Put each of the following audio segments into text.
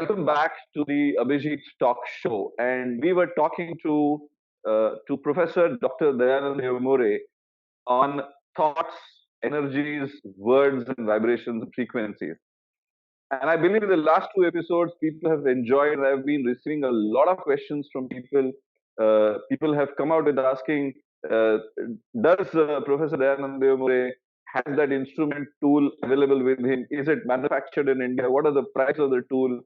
Welcome back to the Abhijit Talk Show. And we were talking to Professor Dr. Dayanand Devamore on thoughts, energies, words, and vibrations and frequencies. And I believe in the last two episodes, people have enjoyed. I've been receiving a lot of questions from people. People have come out with asking, uh, does Professor Dayanand Devamore has that instrument tool available with him? Is it manufactured in India? What are the price of the tool?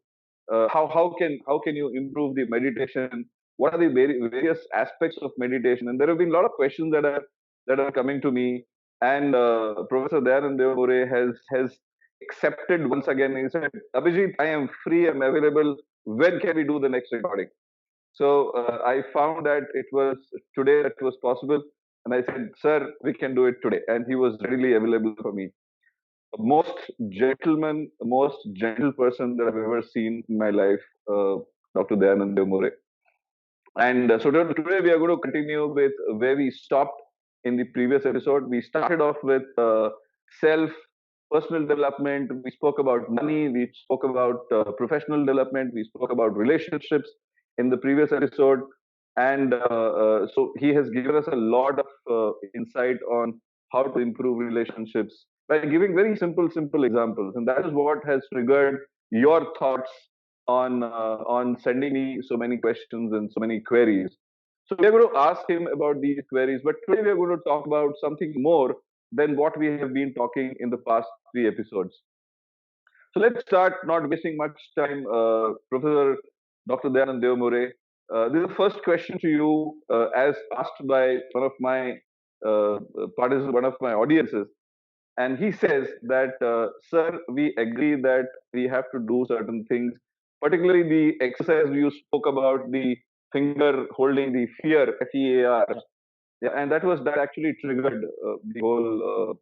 How can you improve the meditation? What are the various aspects of meditation? And there have been a lot of questions that are coming to me. And Professor Dayanand Devamore has accepted once again. He said, Abhijit, I am free, I'm available. When can we do the next recording? So I found that it was today that was possible. And I said, sir, we can do it today. And he was readily available for me. Most gentle person that I've ever seen in my life, Dr. Dayanand Devamore. And today we are going to continue with where we stopped in the previous episode. We started off with self, personal development. We spoke about money. We spoke about professional development. We spoke about relationships in the previous episode. And so he has given us a lot of insight on how to improve relationships by giving very simple examples. And that is what has triggered your thoughts on sending me so many questions and so many queries. So we are going to ask him about these queries, but today we are going to talk about something more than what we have been talking in the past three episodes. So let's start, not wasting much time. Professor Dr. Dayanand Devamore, this is the first question to you, as asked by one of my one of my audiences. And he says that, sir, we agree that we have to do certain things, particularly the exercise you spoke about, the finger holding the fear, FEAR. Yeah, and that actually triggered the whole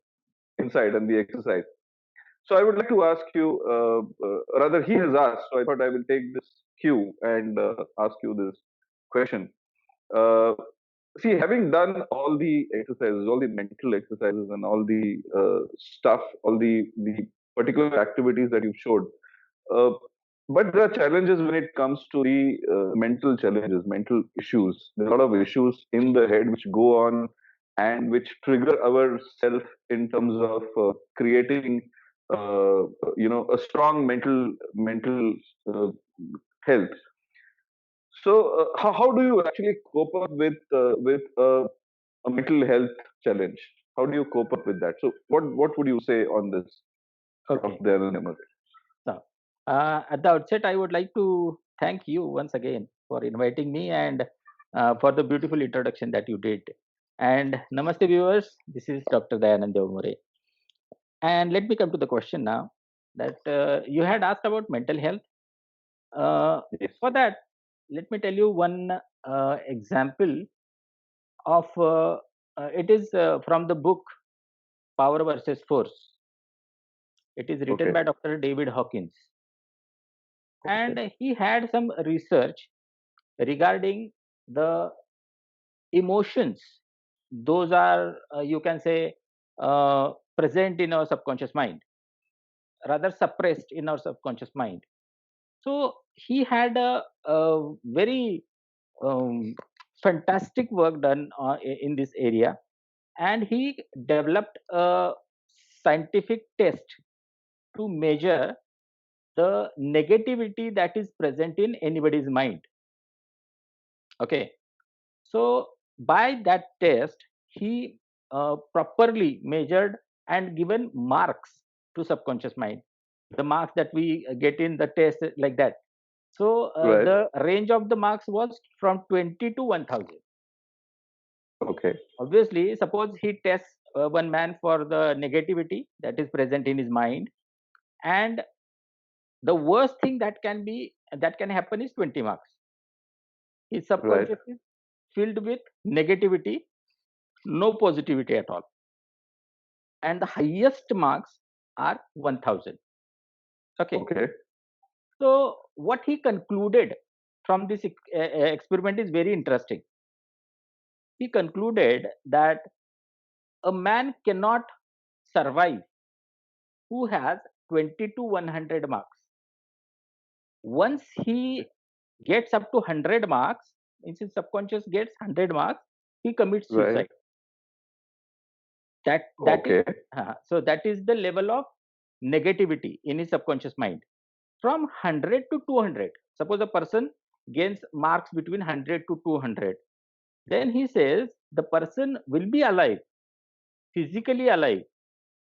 insight and the exercise. So I would like to ask you, rather he has asked, so I thought I will take this cue and ask you this question. Uh, See, having done all the exercises, all the mental exercises, and all the stuff, all the particular activities that you've showed, uh, but there are challenges when it comes to the mental challenges, mental issues. There are a lot of issues in the head which go on and which trigger our self in terms of creating, uh, a strong mental uh, health. So, how do you actually cope up with a mental health challenge? How do you cope up with that? So, what would you say on this, Okay. Dr. Dayanand? So, at the outset, I would like to thank you once again for inviting me and for the beautiful introduction that you did. And namaste, viewers. This is Dr. Dayanand Devamore. And let me come to the question now that you had asked about mental health. Yes. For that, let me tell you one example of it is from the book Power versus Force. It is written Okay. by Dr. David Hawkins. Okay. And he had some research regarding the emotions. Those are, you can say, present in our subconscious mind, rather suppressed in our subconscious mind. So he had a very um, fantastic work done in this area, and he developed a scientific test to measure the negativity that is present in anybody's mind. Okay. So by that test, he properly measured and given marks to subconscious mind. The marks that we get in the test like that. So Right. the range of the marks was from 20 to 1000. Okay. Obviously, suppose he tests one man for the negativity that is present in his mind, and the worst thing that can happen is 20 marks. His Right. subconscious is filled with negativity, no positivity at all, and the highest marks are 1000. Okay. Okay. So what he concluded from this experiment is very interesting. He concluded that a man cannot survive who has 20 to 100 marks. once he gets up to 100 marks, means his subconscious gets 100 marks, he commits Right. suicide. That is Okay. so that is the level of negativity in his subconscious mind. From 100 to 200, suppose a person gains marks between 100 to 200, then he says the person will be alive, physically alive,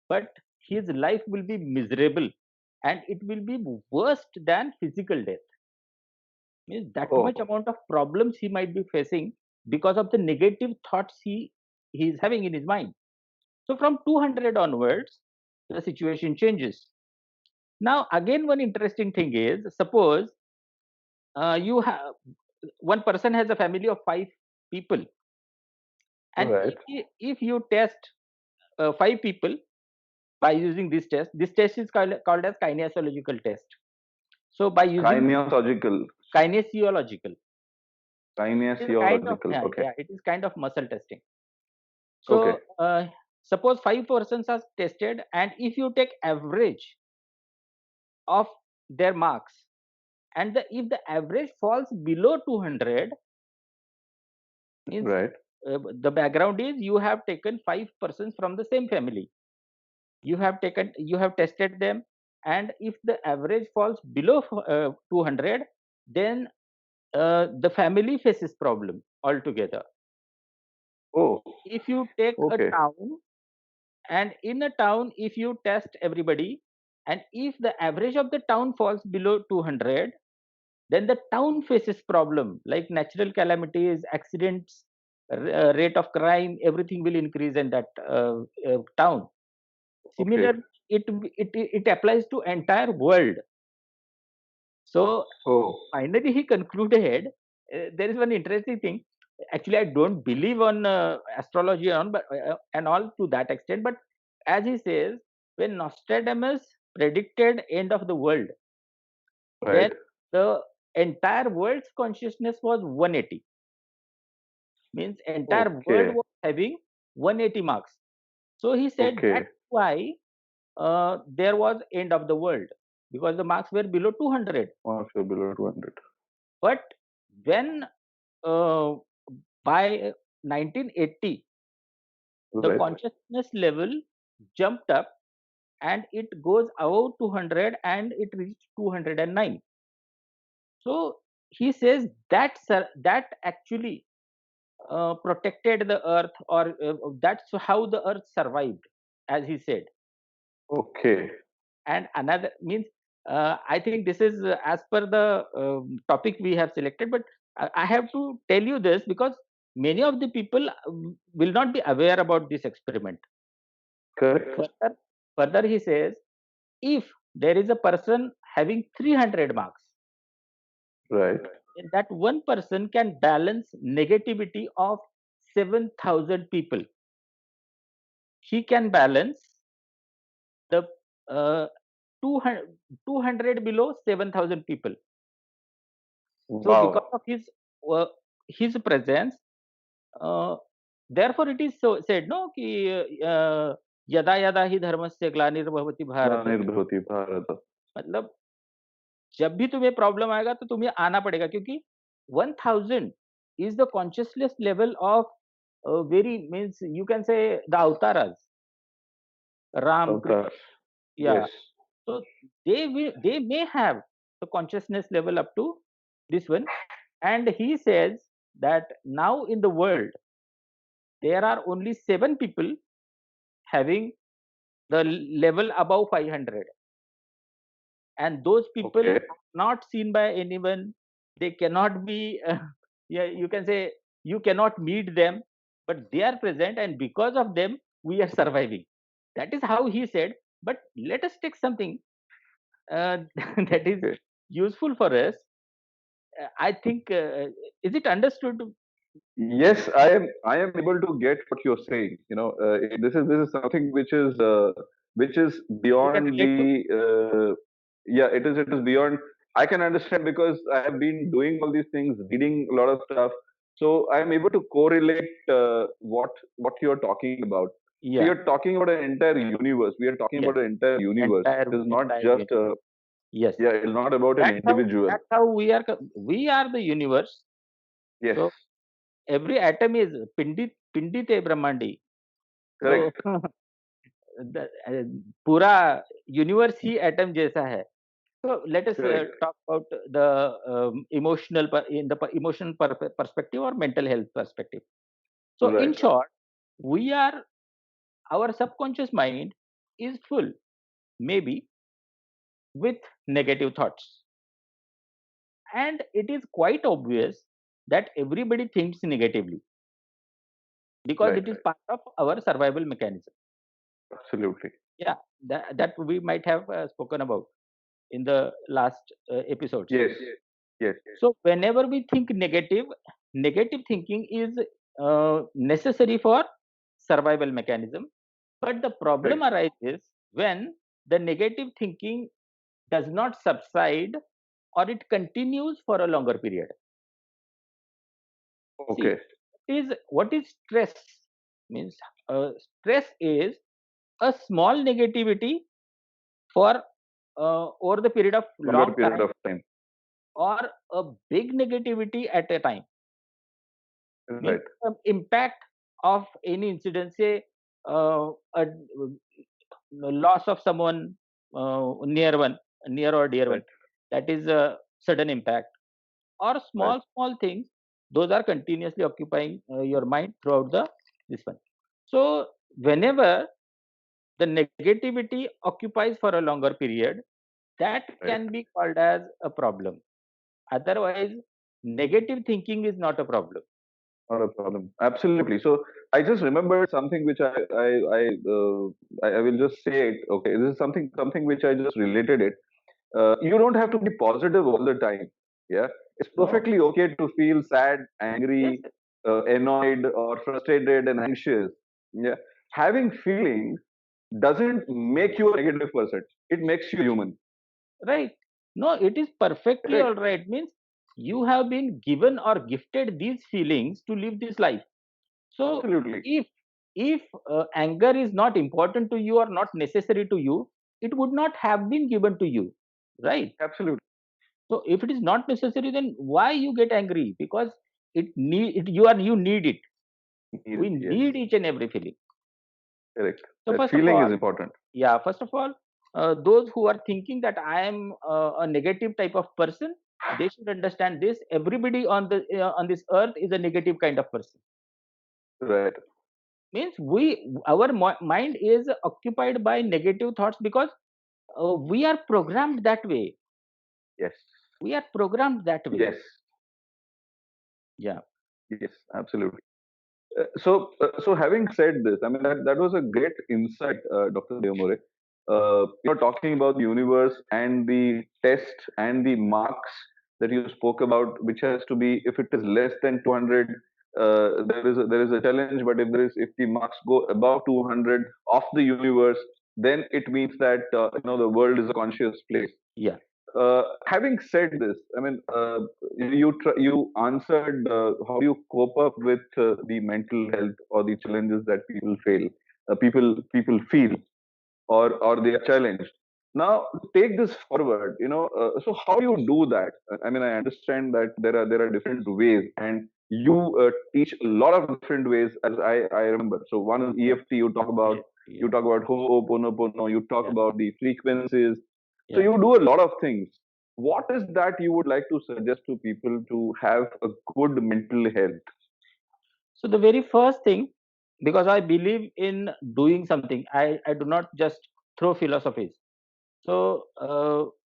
but his life will be miserable and it will be worse than physical death. Means that much Oh, amount of problems he might be facing because of the negative thoughts he is having in his mind. So from 200 onwards, the situation changes. Now again, one interesting thing is, suppose you have one person has a family of 5 people, and right. if you test 5 people by using this test is called as kinesiological test. So by using Kinesiological. kinesiological, it is a kind of, Kinesiological. Okay. yeah, it is kind of muscle testing. Okay. So suppose 5 persons are tested, and if you take average of their marks, and if the average falls below 200, means Right. the background is you have taken 5 persons from the same family. You have tested them, and if the average falls below 200, then the family faces problem altogether. Oh, If you take a okay. town, and in a town if you test everybody, and if the average of the town falls below 200, then the town faces problem like natural calamities, accidents, rate of crime, everything will increase in that town. Okay. Similar, it applies to entire world. So Oh, finally he concluded, there is one interesting thing. Actually I don't believe on astrology on but and all to that extent, but as he says, when Nostradamus predicted end of the world, then right. the entire world's consciousness was 180. Means entire world Okay. was having 180 marks. So he said Okay. that's why there was end of the world, because the marks were below 200. Marks are below 200. But when uh, by 1980, the Right. consciousness level jumped up and it goes above 200 and it reached 209. So he says that actually protected the earth, or that's how the earth survived, as he said. Okay. And another means, I think this is as per the topic we have selected, but I have to tell you this because many of the people will not be aware about this experiment. Correct. Further he says, if there is a person having 300 marks, Right. then that one person can balance negativity of 7,000 people. He can balance the uh, 200 below 7,000 people. So because Wow. of uh, his presence, uh, therefore it is so said, no, कि यदा यदा ही धर्मस्य ग्लानिर्भवति भारत. ग्लानिर्भवति भारत. मतलब जब भी तुम्हें problem आएगा तो तुम्हें आना पड़ेगा, क्योंकि 1000 is the consciousness level of very, means you can say, the avtaras, Ram, Avatar. Krishna. Yeah. Yes. So they may have the consciousness level up to this one. And he says that now in the world there are only 7 people having the level above 500, and those people Okay. are not seen by anyone. They cannot be yeah, you can say, you cannot meet them, but they are present, and because of them we are surviving. That is how he said. But let us take something uh, that is Okay. useful for us. I think, is it understood? Yes, I am able to get what you're saying. This is something which is You can beyond relate to? the yeah. It is beyond. I can understand because I have been doing all these things, reading a lot of stuff. So I am able to correlate what you're talking about. So Yeah, you're talking about an entire universe. We are talking yes, about an entire universe. It is not entire just universe. Yes. Yeah, it's not about an individual. That's how we are the universe. Yes, So every atom is pindi te brahmandi. So correct, the, पूरा universe ही atom जैसा है. So let us correct. talk about the in the emotional perspective or mental health perspective. So in Right. short, we are our subconscious mind is full, maybe with negative thoughts, and it is quite obvious that everybody thinks negatively because Right, it is right. part of our survival mechanism. Absolutely. Yeah, that we might have spoken about in the last episodes. Yes, yes, So whenever we think negative, negative thinking is necessary for survival mechanism. But the problem correct. arises when the negative thinking does not subside or it continues for a longer period. See, Okay. what is stress? Means stress is a small negativity for over the period of Longer long period time of time. or a big negativity at a time. Means Right, the impact of any incident, say a loss of someone near or dear one, right. that is a sudden impact, or Right. small things, those are continuously occupying your mind throughout the this one. So whenever the negativity occupies for a longer period, that Right. can be called as a problem. Otherwise, negative thinking is not a problem. Not a problem. Absolutely. So I just remembered something which I will just say it. Okay, this is something which I just related it. You don't have to be positive all the time. Yeah, it's No. perfectly okay to feel sad, Yes. angry, annoyed, or frustrated and anxious. Yeah, having feelings doesn't make you a negative person. It makes you human. Right. No, it is perfectly Correct. all right. Means you have been given or gifted these feelings to live this life. So Absolutely. if anger is not important to you or not necessary to you, it would not have been given to you, right? Absolutely. So if it is not necessary, then why you get angry? Because you need it. We Yes. need each and every feeling. Correct. So That first of feeling all, is important. yeah, first of all, those who are thinking that I am a negative type of person, they should understand this. Everybody on this earth is a negative kind of person. Right. Means our mind is occupied by negative thoughts because we are programmed that way. Yes. We are programmed that way. Yes. Yeah. Yes. Absolutely. So having said this, I mean that was a great insight, Dr. Deomore. Talking about the universe and the test and the marks that you spoke about, which has to be if it is less than 200, there is a challenge. But if the marks go above 200 of the universe, then it means that the world is a conscious place. Yeah. Having said this, I mean, you answered how do you cope up with the mental health or the challenges that people feel or they are challenged. Now, take this forward. So how do you do that? I mean, I understand that there are different ways, and you teach a lot of different ways, as I remember. So one is Yeah. EFT. Yeah. You Yeah. talk about Ho'oponopono. You talk Yeah. about the frequencies. So Yeah. you do a lot of things. What is that you would like to suggest to people to have a good mental health? So the very first thing, because I believe in doing something, I do not just throw philosophies. So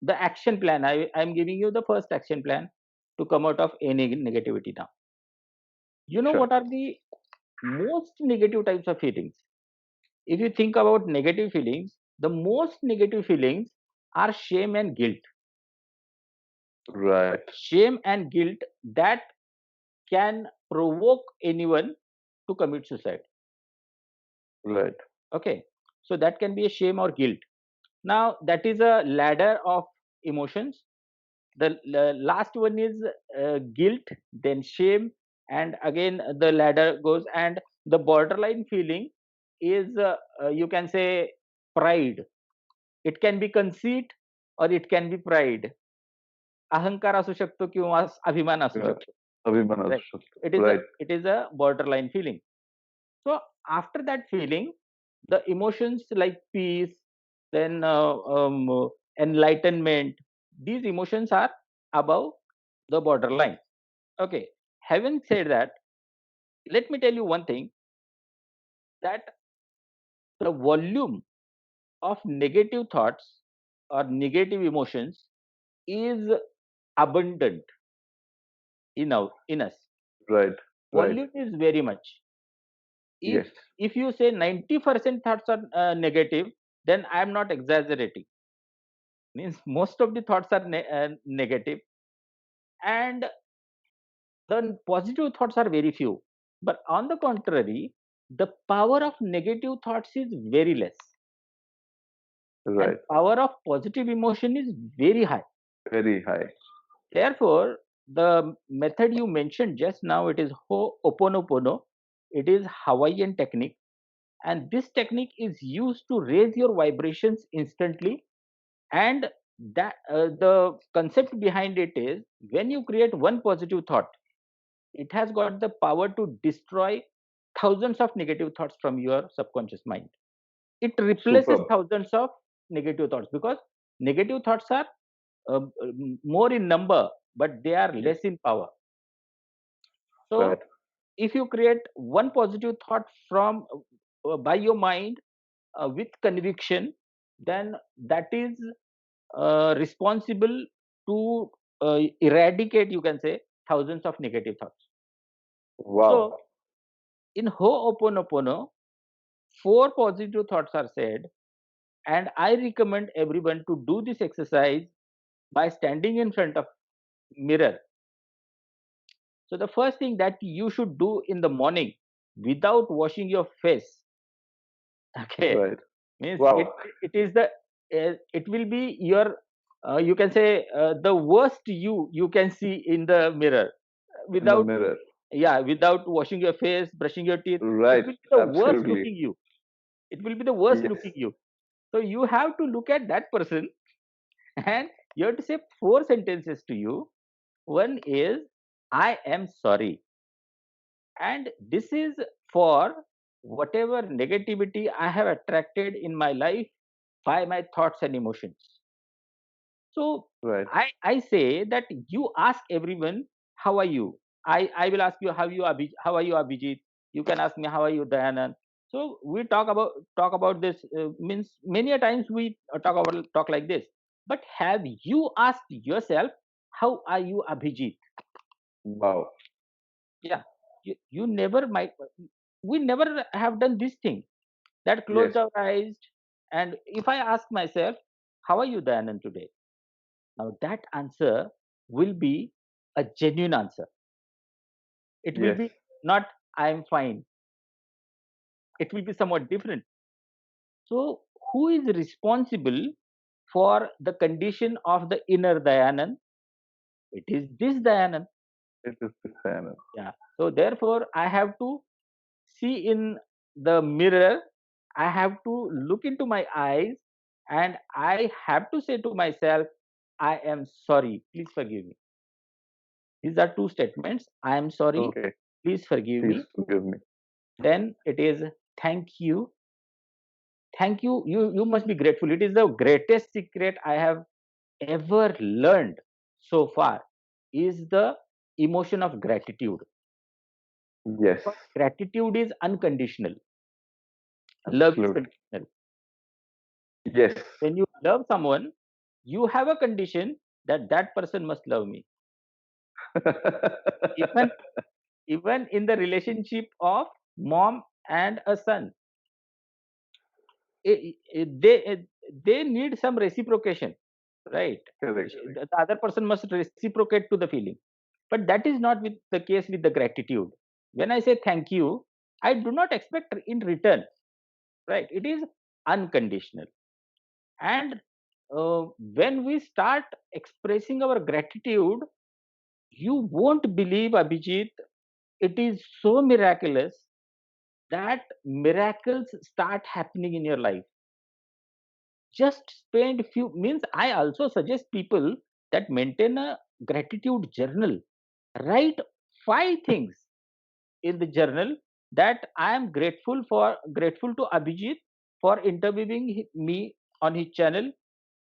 the action plan, I'm giving you the first action plan to come out of any negativity now. You know Sure. what are the most negative types of feelings? If you think about negative feelings, the most negative feelings are shame and guilt. Right. Shame and guilt that can provoke anyone to commit suicide. Right. Okay. So that can be a shame or guilt. Now, that is a ladder of emotions. The last one is guilt, then shame, and again the ladder goes. And the borderline feeling is, you can say, pride. It can be conceit, or it can be pride. अहंकार असू शकतो किंवा अभिमान असू Yeah. शकतो. अभिमान असू Right. शकतो. It is a Right. it is a borderline feeling. So after that feeling, the emotions like peace, then enlightenment, these emotions are above the borderline. Okay. Having said that, let me tell you one thing, that the volume of negative thoughts or negative emotions is abundant in us. Right. Right. Volume is very much. If Yes. if you say 90% thoughts are negative, then I am not exaggerating. Means most of the thoughts are negative, and the positive thoughts are very few. But on the contrary, the power of negative thoughts is very less, and Right. power of positive emotion is very high. Very high. Therefore, the method you mentioned just now, it is Ho'oponopono. It is Hawaiian technique, and this technique is used to raise your vibrations instantly. And that the concept behind it is, when you create one positive thought, it has got the power to destroy thousands of negative thoughts from your subconscious mind. It replaces Superb. thousands of negative thoughts, because negative thoughts are more in number, but they are Yes. less in power. Right. So if you create one positive thought from by your mind with conviction, then that is responsible to eradicate, you can say, thousands of negative thoughts. Wow. So in Ho'oponopono, four positive thoughts are said, and I recommend everyone to do this exercise by standing in front of mirror. So the first thing that you should do in the morning, without washing your face, okay, Right. means Wow. it is the it will be your you can say the worst you can see in the mirror In the without, mirror. yeah, without washing your face, brushing your teeth. It Right. will be the worst Absolutely. looking you. It will be the worst Yes. looking you. So you have to look at that person and you have to say four sentences to you. One is, I am sorry. And this is for whatever negativity I have attracted in my life by my thoughts and emotions. So Right. I say that you ask everyone, how are you? I will ask you, how are you, Abhijit? You can ask me, how are you, Dayanand? So we talk about this, means many a times we talk like this. But have you asked yourself, how are you, Abhijit? Wow. Yeah, you never might. We never have done this thing, that Yes. closed our eyes. And if I ask myself, how are you, Dayanand, today? Now that answer will be a genuine answer. It will Yes. be not, I am fine. It will be somewhat different. So who is responsible for the condition of the inner Dayanand? It is this Dayanand. It is the channel. Yeah. So therefore, I have to see in the mirror. I have to look into my eyes, and I have to say to myself, I am sorry. Please forgive me. These are two statements. I am sorry. Okay. Please forgive Please me. forgive me. Then it is thank you. Thank you. You must be grateful. It is the greatest secret I have ever learned so far, is the emotion of gratitude. Yes. Because gratitude is unconditional. Love is Absolutely. conditional. Yes. When you love someone, you have a condition that that person must love me. Even even in the relationship of mom and a son, they need some reciprocation, right? Correct. The other person must reciprocate to the feeling, but that is not with the case with the gratitude. When I say thank you, I do not expect in return, right? It is unconditional. And when we start expressing our gratitude, you won't believe, Abhijit, it is so miraculous that miracles start happening in your life. just spend few means I also suggest people that maintain a gratitude journal. Write 5 things in the journal that I am grateful to Abhijit for interviewing me on his channel.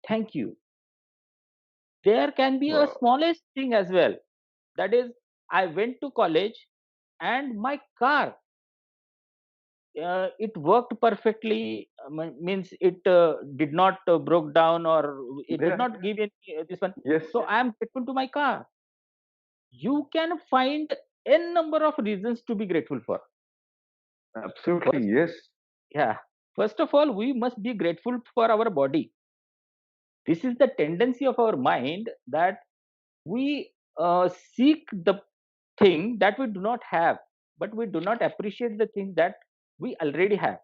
Thank you. There can be a Wow. smallest thing as well. That is, I went to college and my car it worked perfectly. Means it did not broke down or it did Yeah. not give any this one. Yes. So I am grateful to my car. You can find n number of reasons to be grateful for. Absolutely. First, Yes. yeah. First of all, we must be grateful for our body. This is the tendency of our mind that we seek the thing that we do not have, but we do not appreciate the thing that we already have.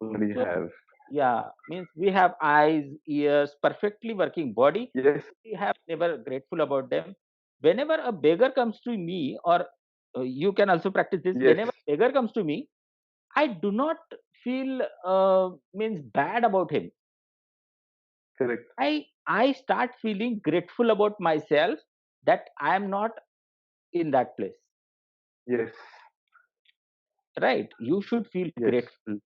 Already So have. yeah, means we have eyes, ears, perfectly working body. Yes. We have never grateful about them. Whenever a beggar comes to me, or you can also practice this. Yes. Whenever beggar comes to me, I do not feel means bad about him. Correct. I start feeling grateful about myself that I am not in that place. Yes. Right? You should feel Yes. grateful.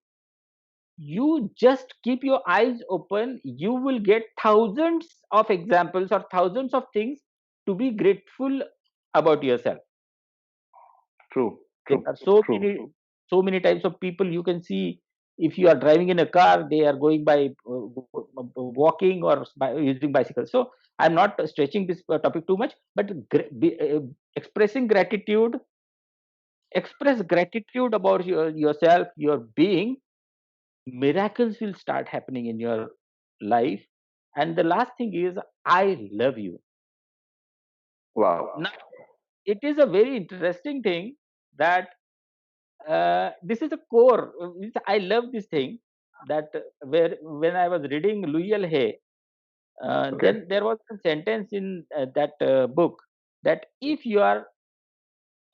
You just keep your eyes open. You will get thousands of examples or thousands of things to be grateful about yourself. True. There True. are so True. many so many types of people you can see. If you are driving in a car, they are going by walking or by using bicycles. So I'm not stretching this topic too much, but expressing gratitude, express gratitude about yourself, your being. Miracles will start happening in your life. And the last thing is, I love you. Wow. Now, it is a very interesting thing that this is a core. I love this thing that where when I was reading Louis L. Hay, Okay. then there was a sentence in that book that if you are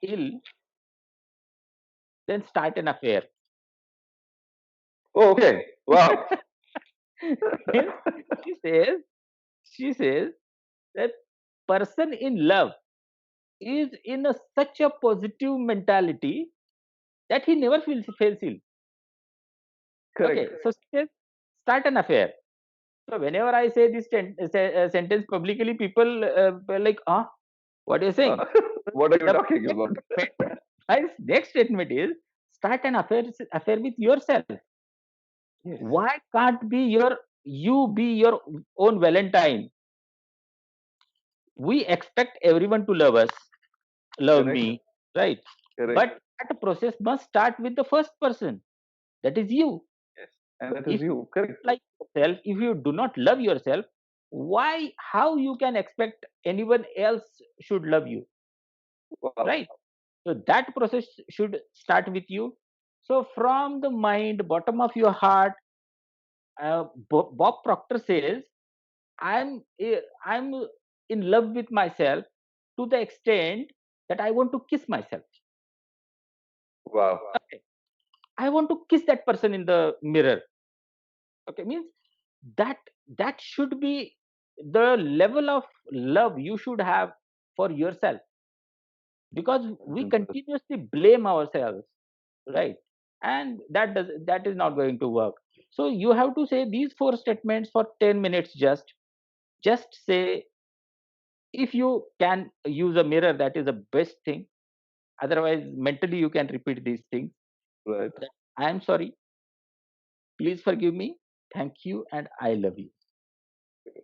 ill, then start an affair. Oh, okay. Wow. Means she says, she says that person in love is in such a positive mentality that he never fails ill. Correct. Okay, so she says, start an affair. So whenever I say this sentence publicly, people were like, "Ah, what are you saying?" Uh, what are you The talking next about? statement, my next statement is, start an affair with yourself. Yes. Why can't you be your own Valentine? We expect everyone to love us, love Correct. me, right? Correct. But that process must start with the first person. That is you. Yes. And that is If you you. Correct. like yourself, if you do not love yourself, how you can expect anyone else should love you, Wow. right? So that process should start with you. So from the mind, bottom of your heart, Bob Proctor says, I'm in love with myself to the extent that I want to kiss myself. Wow. Okay. I want to kiss that person in the mirror. Okay, means that that should be the level of love you should have for yourself, because we 100%. continuously blame ourselves, right? And that is not going to work. So you have to say these four statements for 10 minutes. Just say, if you can use a mirror, that is the best thing. Otherwise, mentally you can repeat these things. Right. That I am sorry, please forgive me, thank you, and I love you.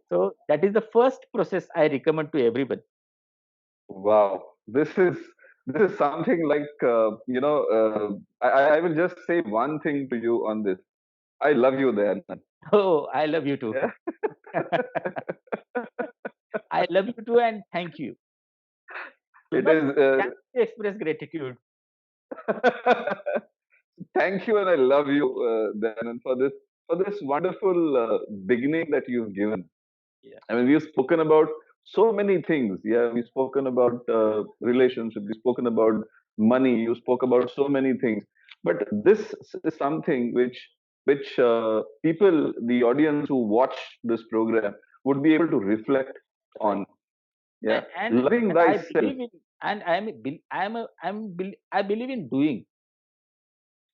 So that is the first process I recommend to everyone. Wow. This is something like I will just say one thing to you on this. I love you, Dayanand. Oh, I love you too. Yeah. I love you too, and thank you. So It much is. can we express gratitude. Thank you, and I love you, Dayanand, for this wonderful beginning that you've given. Yeah. I mean, we've spoken about so many things. Yeah, we've spoken about relationship. We've spoken about money. You spoke about so many things. But this is something which which people, the audience who watch this program, would be able to reflect Right. on. Yeah, And loving I thyself. believe in, and I believe in doing.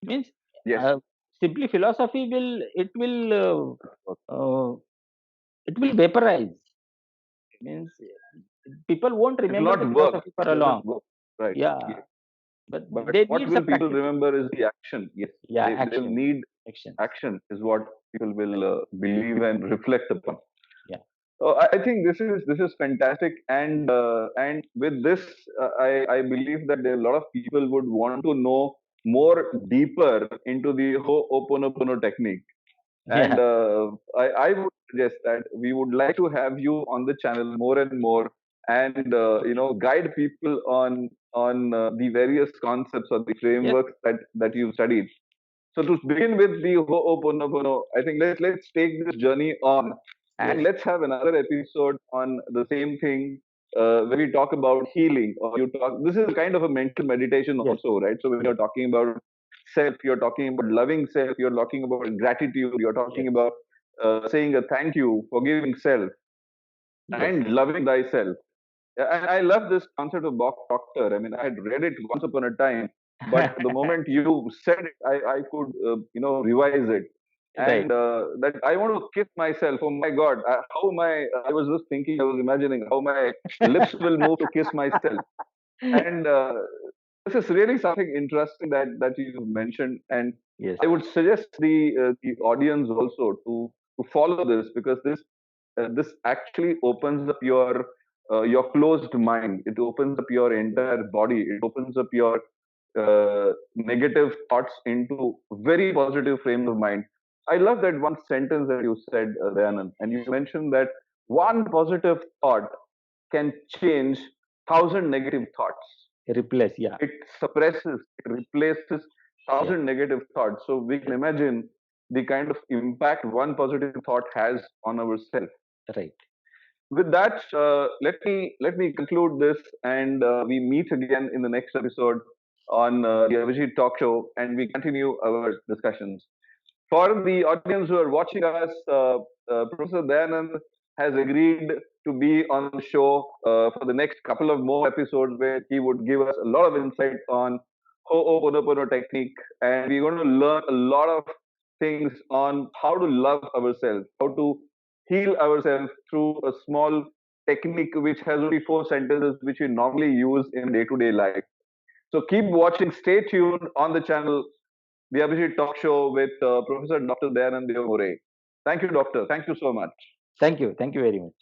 Means Yes, simply philosophy will, it will vaporize. Means people won't it will remember the not work. philosophy for It a doesn't long. work. Right. Yeah, Yeah. but But they what need will some people practice. remember is the action. Yes, Yeah, they will action, need actions. action, is what people will believe and reflect upon. Yeah. I think this is fantastic, and with this, I believe that there are a lot of people would want to know more deeper into the Ho'oponopono technique, and Yeah. I would suggest that we would like to have you on the channel more and more, and guide people on the various concepts or the Yes. frameworks that you've studied. So to begin with the Ho'oponopono, I think let's take this journey on, and Yes. let's have another episode on the same thing, where we talk about healing. Or you talk. This is a kind of a mental meditation Yes. also, right? So when you're talking about self, you're talking about loving self, you're talking about gratitude, you're talking Yes. about saying a thank you, forgiving self, Yes. and loving thyself. Yeah, and I love this concept of Bob Proctor. I mean, I had read it once upon a time, but the moment you said it, I could, revise it. Right. And that I want to kiss myself. Oh my God, how my, I was just thinking, I was imagining how my lips will move to kiss myself. And this is really something interesting that you mentioned. And Yes. I would suggest the audience also to follow this, because this actually opens up your closed mind. It opens up your entire body. It opens up your negative thoughts into very positive frame of mind. I love that one sentence that you said, Dayanand, and you mentioned that one positive thought can change 1,000 negative thoughts. Replace. Yeah. It suppresses, it replaces Yeah. 1,000 negative thoughts. So we can imagine the kind of impact one positive thought has on ourselves. Right. With that, let me conclude this, and we meet again in the next episode on the Avijit Talk Show, and we continue our discussions. For the audience who are watching us, Professor Dayanand has agreed to be on the show for the next couple of more episodes, where he would give us a lot of insight on Ho'oponopono technique, and we're going to learn a lot of things on how to love ourselves, how to heal ourselves through a small technique which has only 4 sentences, which we normally use in day-to-day life. So keep watching, stay tuned on the channel, the Abhijit Talk Show with Professor Dr. Dayanand Devamore. Thank you, Doctor. Thank you so much. Thank you. Thank you very much.